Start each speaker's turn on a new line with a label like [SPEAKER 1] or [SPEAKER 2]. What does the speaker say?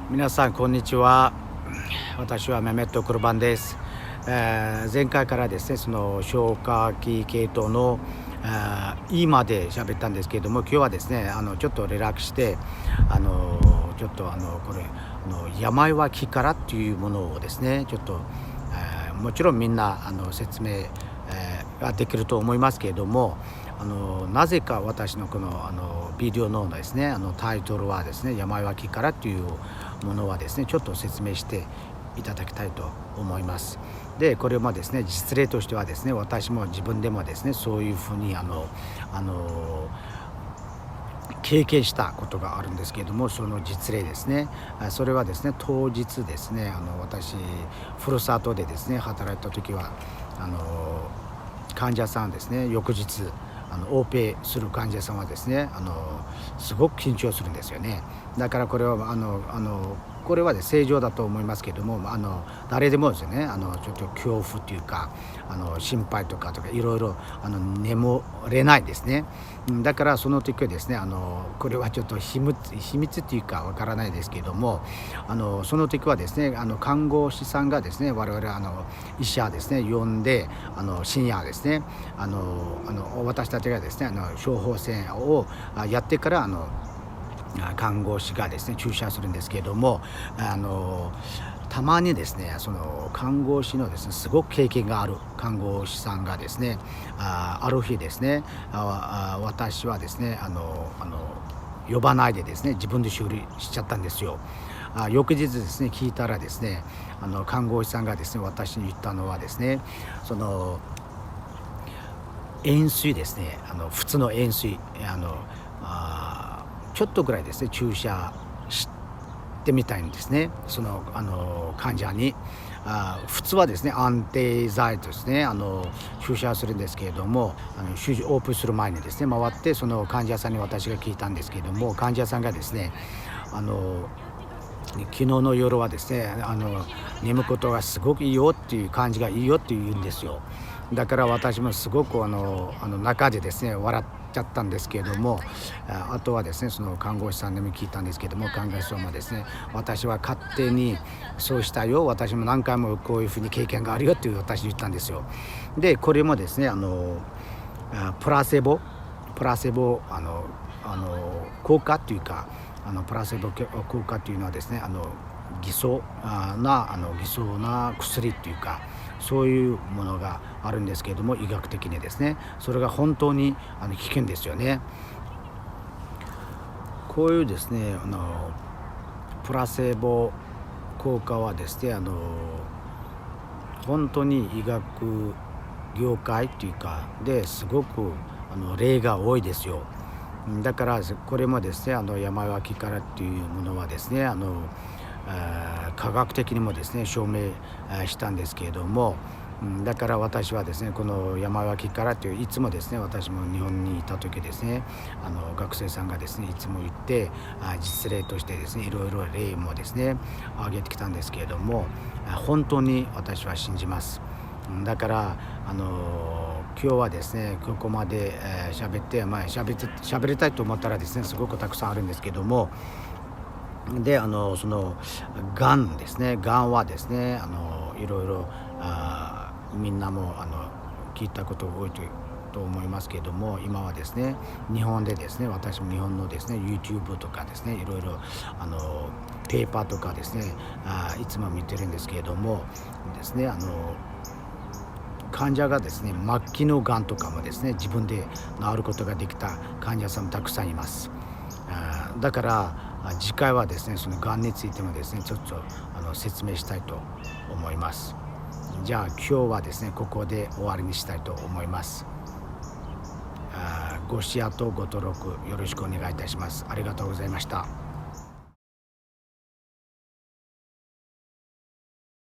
[SPEAKER 1] 皆さんこんにちは。私はメメット・クルバンです。前回からですね、その消化器系統の胃まで喋ったんですけれども、今日はですね、ちょっとリラックスして、ちょっとこれ病は気からっていうものをですね、ちょっと、もちろんみんな説明、ができると思いますけれども、なぜか私のこのビデオのですね、タイトルはですね、病は気からというものはですね、ちょっと説明していただきたいと思います。でこれもですね、実例としてはですね、私も自分でもですね、そういうふうに経験したことがあるんですけれども、その実例ですね、それはですね、当日ですね、私ふるさとでですね働いた時は患者さんですね、翌日オペする患者さんはですね、すごく緊張するんですよね。だからこれはこれはね、正常だと思いますけども、誰でもですね、ちょっと恐怖というか心配とかいろいろ眠れないですね。だからその時はですね、これはちょっと秘密っていうかわからないですけども、その時はですね、看護師さんがですね、我々医者ですね呼んで、深夜ですね、私たちがですね処方箋をやってから看護師がですね注射するんですけれども、たまにですね、その看護師のですねすごく経験がある看護師さんがですね、ある日ですね、私はですね呼ばないでですね、自分で修理しちゃったんですよ。翌日ですね聞いたらですね、看護師さんがですね私に言ったのはですね、その塩水ですね、普通の塩水ちょっとぐらいですね注射してみたいんですね、その患者に。普通はですね安定剤とですね注射するんですけれども、手術オープンする前にですね回って、その患者さんに私が聞いたんですけれども、患者さんがですね昨日の夜はですね眠むことがすごくいいよっていう感じがいいよって言うんですよ。だから私もすごく中でですね笑っちゃったんですけれども、あとはですねその看護師さんにも聞いたんですけども、看護師さんもですね、私は勝手にそうしたよ、私も何回もこういうふうに経験があるよっていう私言ったんですよ。でこれもですねプラセボ効果っていうか、プラセボ効果っていうのはですね偽装な薬っていうか、そういうものがあるんですけれども、医学的にですねそれが本当に危険ですよね。こういうですねプラセボ効果はですね本当に医学業界っていうかですごく例が多いですよ。だからこれもですね病は気からっていうものはですね科学的にもですね証明したんですけれども、だから私はですねこの病は気からという、いつもですね私も日本にいた時ですね学生さんがですねいつも言って実例としてですねいろいろ例もですね挙げてきたんですけれども、本当に私は信じます。だから今日はですねここまで喋って、喋りたいと思ったらですねすごくたくさんあるんですけども、でそのがんですね、がんはですねいろいろみんなも聞いたことが多いと思いますけれども、今はですね日本でですね、私も日本のですね YouTube とかですねいろいろペーパーとかですねいつも見てるんですけれどもですね、患者がですね末期のがんとかもですね自分で治ることができた患者さんもたくさんいます。だから次回はですねそのがんについてもですねちょっと説明したいと思います。じゃあ今日はですねここで終わりにしたいと思います。ご視聴とご登録よろしくお願いいたします。ありがとうございました。